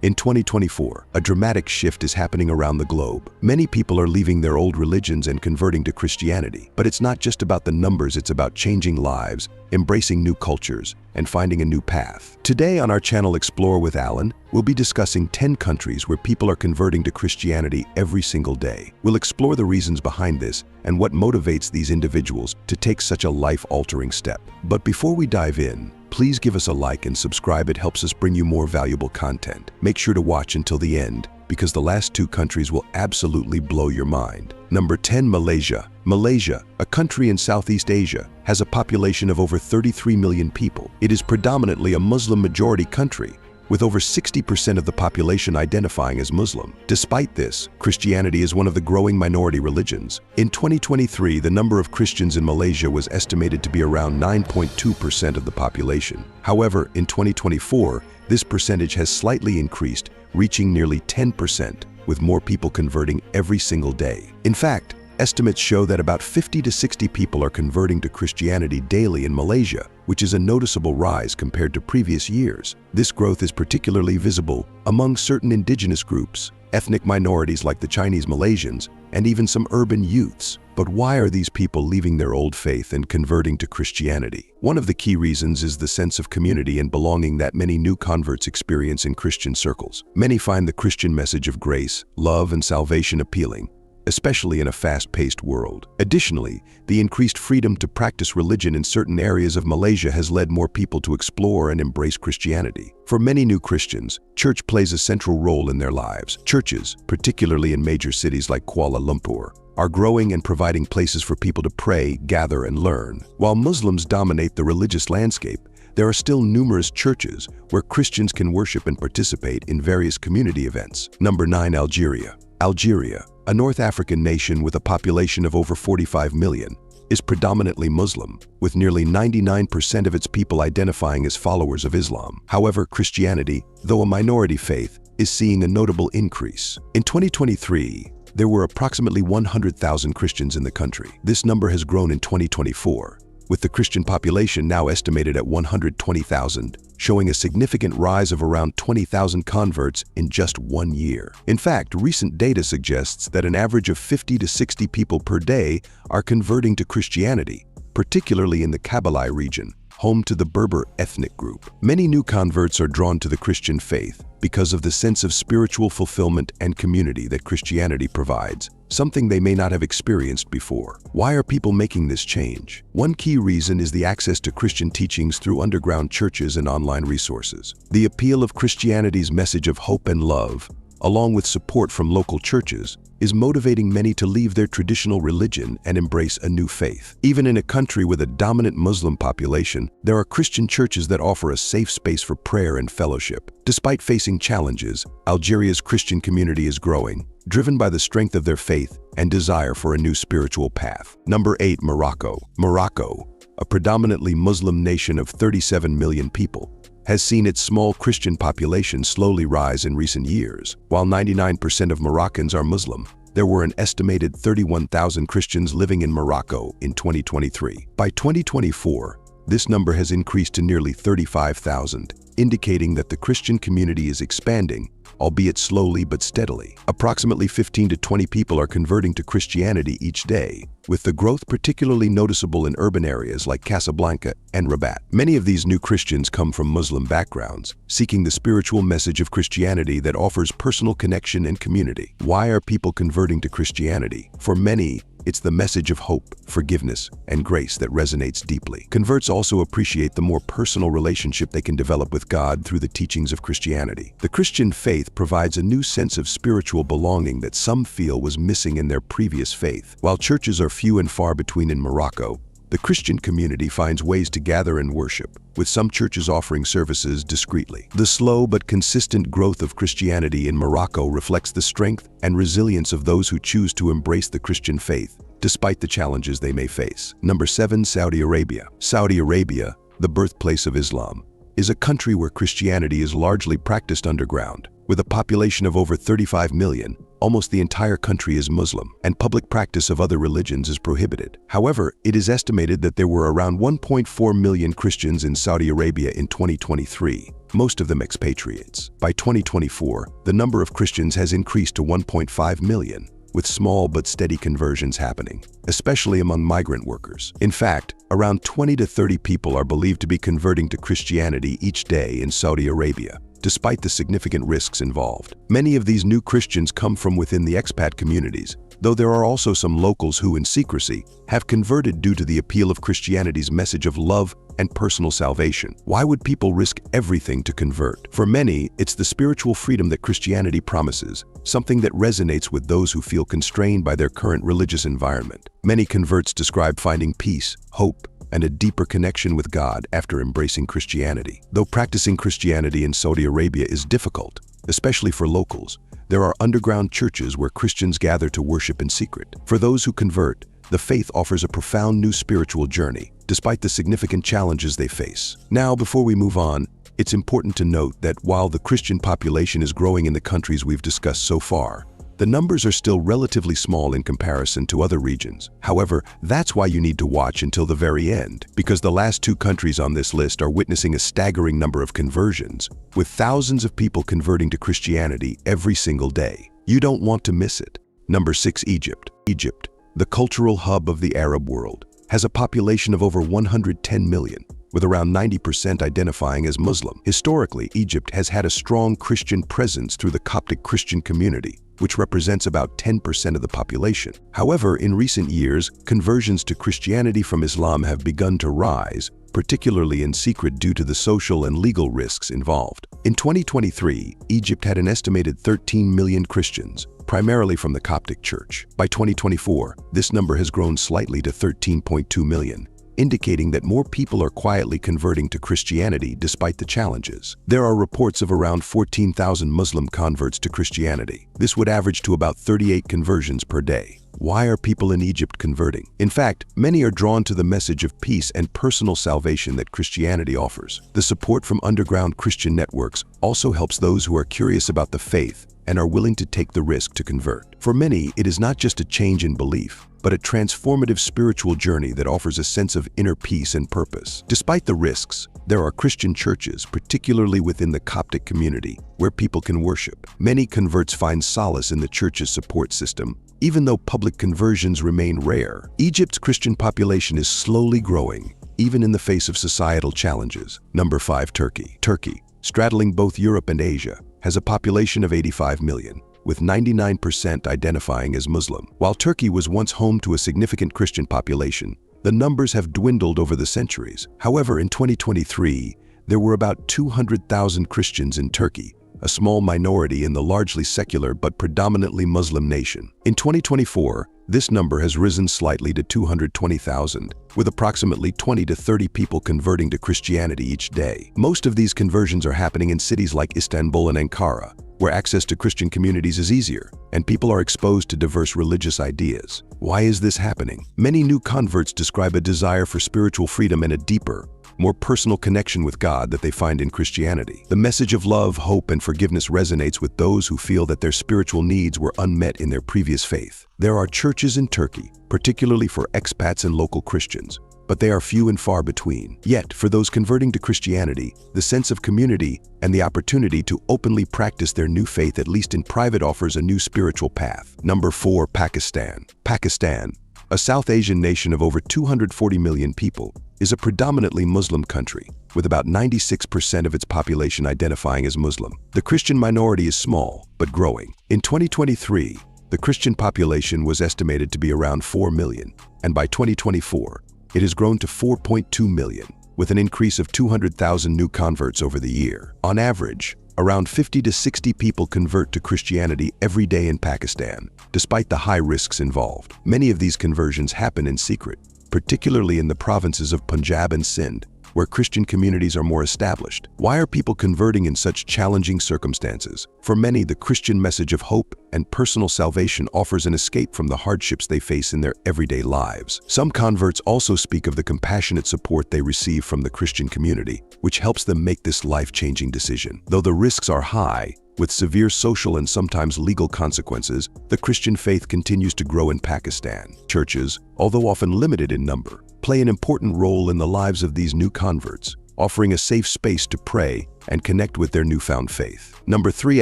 In 2024, a dramatic shift is happening around the globe. Many people are leaving their old religions and converting to Christianity. But it's not just about the numbers, it's about changing lives, embracing new cultures, and finding a new path. Today on our channel Explore with Alan, we'll be discussing 10 countries where people are converting to Christianity every single day. We'll explore the reasons behind this and what motivates these individuals to take such a life-altering step. But before we dive in, please give us a like and subscribe. It helps us bring you more valuable content. Make sure to watch until the end, because the last 2 countries will absolutely blow your mind. Number 10, Malaysia. Malaysia, a country in Southeast Asia, has a population of over 33 million people. It is predominantly a Muslim-majority country, with over 60% of the population identifying as Muslim. Despite this, Christianity is one of the growing minority religions. In 2023, the number of Christians in Malaysia was estimated to be around 9.2% of the population. However, in 2024, this percentage has slightly increased, reaching nearly 10%, with more people converting every single day. In fact, estimates show that about 50 to 60 people are converting to Christianity daily in Malaysia, which is a noticeable rise compared to previous years. This growth is particularly visible among certain indigenous groups, ethnic minorities like the Chinese Malaysians, and even some urban youths. But why are these people leaving their old faith and converting to Christianity? One of the key reasons is the sense of community and belonging that many new converts experience in Christian circles. Many find the Christian message of grace, love, and salvation appealing, especially in a fast-paced world. Additionally, the increased freedom to practice religion in certain areas of Malaysia has led more people to explore and embrace Christianity. For many new Christians, church plays a central role in their lives. Churches, particularly in major cities like Kuala Lumpur, are growing and providing places for people to pray, gather, and learn. While Muslims dominate the religious landscape, there are still numerous churches where Christians can worship and participate in various community events. Number 9, Algeria. Algeria, a North African nation with a population of over 45 million, is predominantly Muslim, with nearly 99% of its people identifying as followers of Islam. However, Christianity, though a minority faith, is seeing a notable increase. In 2023, there were approximately 100,000 Christians in the country. This number has grown in 2024, with the Christian population now estimated at 120,000, showing a significant rise of around 20,000 converts in just 1 year. In fact, recent data suggests that an average of 50 to 60 people per day are converting to Christianity, particularly in the Kabbalah region, home to the Berber ethnic group. Many new converts are drawn to the Christian faith because of the sense of spiritual fulfillment and community that Christianity provides, something they may not have experienced before. Why are people making this change? One key reason is the access to Christian teachings through underground churches and online resources. The appeal of Christianity's message of hope and love, along with support from local churches, is motivating many to leave their traditional religion and embrace a new faith. Even in a country with a dominant Muslim population, there are Christian churches that offer a safe space for prayer and fellowship. Despite facing challenges, Algeria's Christian community is growing, driven by the strength of their faith and desire for a new spiritual path. Number 8, Morocco. Morocco, a predominantly Muslim nation of 37 million people, has seen its small Christian population slowly rise in recent years. While 99% of Moroccans are Muslim, there were an estimated 31,000 Christians living in Morocco in 2023. By 2024, this number has increased to nearly 35,000, indicating that the Christian community is expanding, albeit slowly but steadily. Approximately 15 to 20 people are converting to Christianity each day, with the growth particularly noticeable in urban areas like Casablanca and Rabat. Many of these new Christians come from Muslim backgrounds, seeking the spiritual message of Christianity that offers personal connection and community. Why are people converting to Christianity? For many, it's the message of hope, forgiveness, and grace that resonates deeply. Converts also appreciate the more personal relationship they can develop with God through the teachings of Christianity. The Christian faith provides a new sense of spiritual belonging that some feel was missing in their previous faith. While churches are few and far between in Morocco, the Christian community finds ways to gather and worship, with some churches offering services discreetly. The slow but consistent growth of Christianity in Morocco reflects the strength and resilience of those who choose to embrace the Christian faith, despite the challenges they may face. Number 7, Saudi Arabia. Saudi Arabia, the birthplace of Islam, is a country where Christianity is largely practiced underground. With a population of over 35 million, almost the entire country is Muslim, and public practice of other religions is prohibited. However, it is estimated that there were around 1.4 million Christians in Saudi Arabia in 2023, most of them expatriates. By 2024, the number of Christians has increased to 1.5 million, with small but steady conversions happening, especially among migrant workers. In fact, around 20 to 30 people are believed to be converting to Christianity each day in Saudi Arabia, despite the significant risks involved. Many of these new Christians come from within the expat communities, though there are also some locals who, in secrecy, have converted due to the appeal of Christianity's message of love and personal salvation. Why would people risk everything to convert? For many, it's the spiritual freedom that Christianity promises, something that resonates with those who feel constrained by their current religious environment. Many converts describe finding peace, hope, and a deeper connection with God after embracing Christianity. Though practicing Christianity in Saudi Arabia is difficult, especially for locals, there are underground churches where Christians gather to worship in secret. For those who convert, the faith offers a profound new spiritual journey, despite the significant challenges they face. Now, before we move on, it's important to note that while the Christian population is growing in the countries we've discussed so far, the numbers are still relatively small in comparison to other regions. However, that's why you need to watch until the very end, because the last two countries on this list are witnessing a staggering number of conversions, with thousands of people converting to Christianity every single day. You don't want to miss it. Number 6, Egypt. Egypt, the cultural hub of the Arab world, has a population of over 110 million, with around 90% identifying as Muslim. Historically, Egypt has had a strong Christian presence through the Coptic Christian community, which represents about 10% of the population. However, in recent years, conversions to Christianity from Islam have begun to rise, particularly in secret due to the social and legal risks involved. In 2023, Egypt had an estimated 13 million Christians, primarily from the Coptic Church. By 2024, this number has grown slightly to 13.2 million, indicating that more people are quietly converting to Christianity despite the challenges. There are reports of around 14,000 Muslim converts to Christianity. This would average to about 38 conversions per day. Why are people in Egypt converting? In fact, many are drawn to the message of peace and personal salvation that Christianity offers. The support from underground Christian networks also helps those who are curious about the faith and are willing to take the risk to convert. For many, it is not just a change in belief, but a transformative spiritual journey that offers a sense of inner peace and purpose. Despite the risks, there are Christian churches, particularly within the Coptic community, where people can worship. Many converts find solace in the church's support system, even though public conversions remain rare. Egypt's Christian population is slowly growing, even in the face of societal challenges. Number 5, Turkey. Turkey, straddling both Europe and Asia, has a population of 85 million, with 99% identifying as Muslim. While Turkey was once home to a significant Christian population, the numbers have dwindled over the centuries. However, in 2023, there were about 200,000 Christians in Turkey, a small minority in the largely secular but predominantly Muslim nation. In 2024, this number has risen slightly to 220,000, with approximately 20 to 30 people converting to Christianity each day. Most of these conversions are happening in cities like Istanbul and Ankara, where access to Christian communities is easier, and people are exposed to diverse religious ideas. Why is this happening? Many new converts describe a desire for spiritual freedom and a deeper, more personal connection with God that they find in Christianity. The message of love, hope, and forgiveness resonates with those who feel that their spiritual needs were unmet in their previous faith. There are churches in Turkey, particularly for expats and local Christians, but they are few and far between. Yet, for those converting to Christianity, the sense of community and the opportunity to openly practice their new faith, at least in private, offers a new spiritual path. Number 4, Pakistan. Pakistan, a South Asian nation of over 240 million people, is a predominantly Muslim country, with about 96% of its population identifying as Muslim. The Christian minority is small, but growing. In 2023, the Christian population was estimated to be around 4 million, and by 2024, it has grown to 4.2 million, with an increase of 200,000 new converts over the year. On average, around 50 to 60 people convert to Christianity every day in Pakistan, despite the high risks involved. Many of these conversions happen in secret, particularly in the provinces of Punjab and Sindh, where Christian communities are more established. Why are people converting in such challenging circumstances? For many, the Christian message of hope and personal salvation offers an escape from the hardships they face in their everyday lives. Some converts also speak of the compassionate support they receive from the Christian community, which helps them make this life-changing decision. Though the risks are high, with severe social and sometimes legal consequences, the Christian faith continues to grow in Pakistan. Churches, although often limited in number, play an important role in the lives of these new converts, offering a safe space to pray and connect with their newfound faith. Number 3,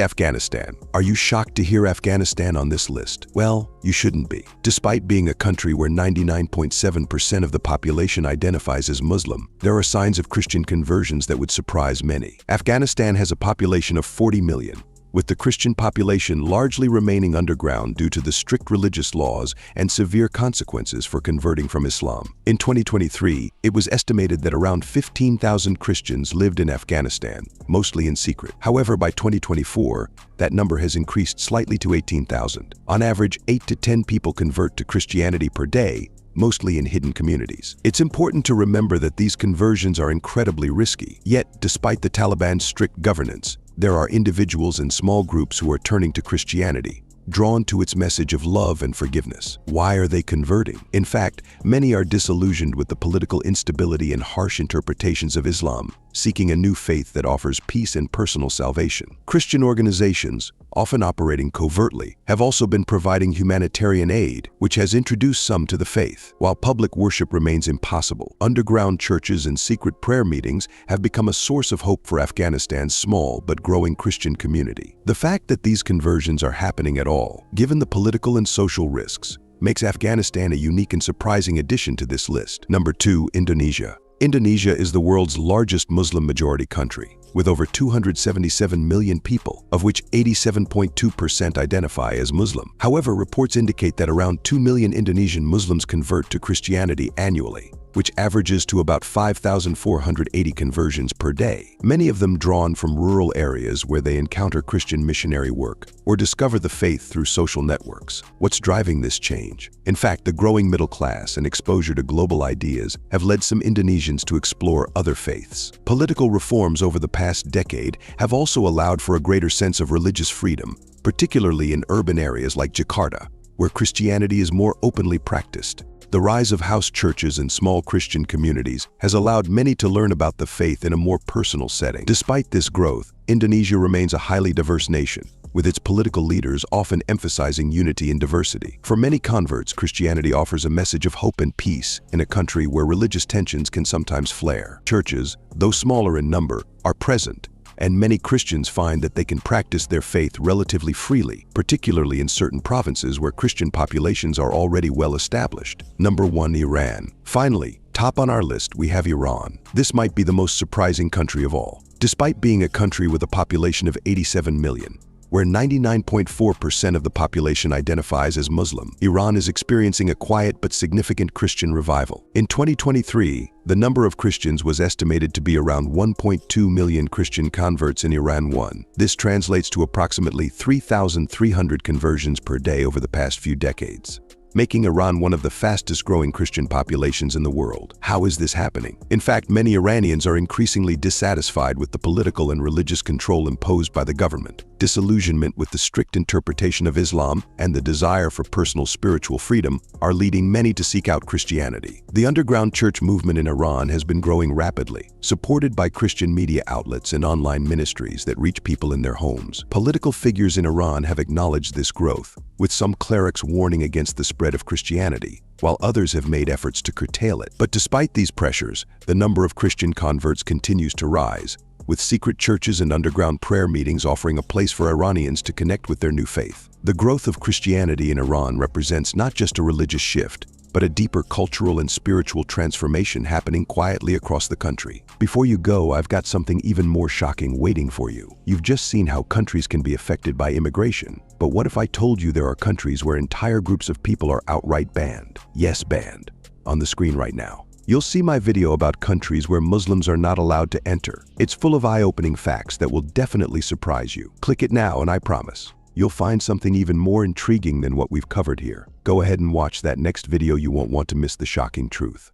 Afghanistan. Are you shocked to hear Afghanistan on this list? Well, you shouldn't be. Despite being a country where 99.7% of the population identifies as Muslim, there are signs of Christian conversions that would surprise many. Afghanistan has a population of 40 million, with the Christian population largely remaining underground due to the strict religious laws and severe consequences for converting from Islam. In 2023, it was estimated that around 15,000 Christians lived in Afghanistan, mostly in secret. However, by 2024, that number has increased slightly to 18,000. On average, 8 to 10 people convert to Christianity per day, mostly in hidden communities. It's important to remember that these conversions are incredibly risky. Yet, despite the Taliban's strict governance, there are individuals and small groups who are turning to Christianity, drawn to its message of love and forgiveness. Why are they converting? In fact, many are disillusioned with the political instability and harsh interpretations of Islam, seeking a new faith that offers peace and personal salvation. Christian organizations, often operating covertly, have also been providing humanitarian aid, which has introduced some to the faith. While public worship remains impossible, underground churches and secret prayer meetings have become a source of hope for Afghanistan's small but growing Christian community. The fact that these conversions are happening at all, given the political and social risks, makes Afghanistan a unique and surprising addition to this list. Number 2, Indonesia. Indonesia is the world's largest Muslim-majority country, with over 277 million people, of which 87.2% identify as Muslim. However, reports indicate that around 2 million Indonesian Muslims convert to Christianity annually, which averages to about 5,480 conversions per day, many of them drawn from rural areas where they encounter Christian missionary work or discover the faith through social networks. What's driving this change? In fact, the growing middle class and exposure to global ideas have led some Indonesians to explore other faiths. Political reforms over the past decade have also allowed for a greater sense of religious freedom, particularly in urban areas like Jakarta, where Christianity is more openly practiced. The rise of house churches and small Christian communities has allowed many to learn about the faith in a more personal setting. Despite this growth, Indonesia remains a highly diverse nation, with its political leaders often emphasizing unity and diversity. For many converts, Christianity offers a message of hope and peace in a country where religious tensions can sometimes flare. Churches, though smaller in number, are present, and many Christians find that they can practice their faith relatively freely, particularly in certain provinces where Christian populations are already well established. Number 1, Iran. Finally, top on our list, we have Iran. This might be the most surprising country of all. Despite being a country with a population of 87 million, where 99.4% of the population identifies as Muslim, Iran is experiencing a quiet but significant Christian revival. In 2023, the number of Christians was estimated to be around 1.2 million Christian converts in Iran. This translates to approximately 3,300 conversions per day over the past few decades, making Iran one of the fastest-growing Christian populations in the world. How is this happening? In fact, many Iranians are increasingly dissatisfied with the political and religious control imposed by the government. Disillusionment with the strict interpretation of Islam and the desire for personal spiritual freedom are leading many to seek out Christianity. The underground church movement in Iran has been growing rapidly, supported by Christian media outlets and online ministries that reach people in their homes. Political figures in Iran have acknowledged this growth, with some clerics warning against the spread of Christianity, while others have made efforts to curtail it. But despite these pressures, the number of Christian converts continues to rise, with secret churches and underground prayer meetings offering a place for Iranians to connect with their new faith. The growth of Christianity in Iran represents not just a religious shift, but a deeper cultural and spiritual transformation happening quietly across the country. Before you go, I've got something even more shocking waiting for you. You've just seen how countries can be affected by immigration. But what if I told you there are countries where entire groups of people are outright banned? Yes, banned. On the screen right now. You'll see my video about countries where Muslims are not allowed to enter. It's full of eye-opening facts that will definitely surprise you. Click it now and I promise you'll find something even more intriguing than what we've covered here. Go ahead and watch that next video. You won't want to miss the shocking truth.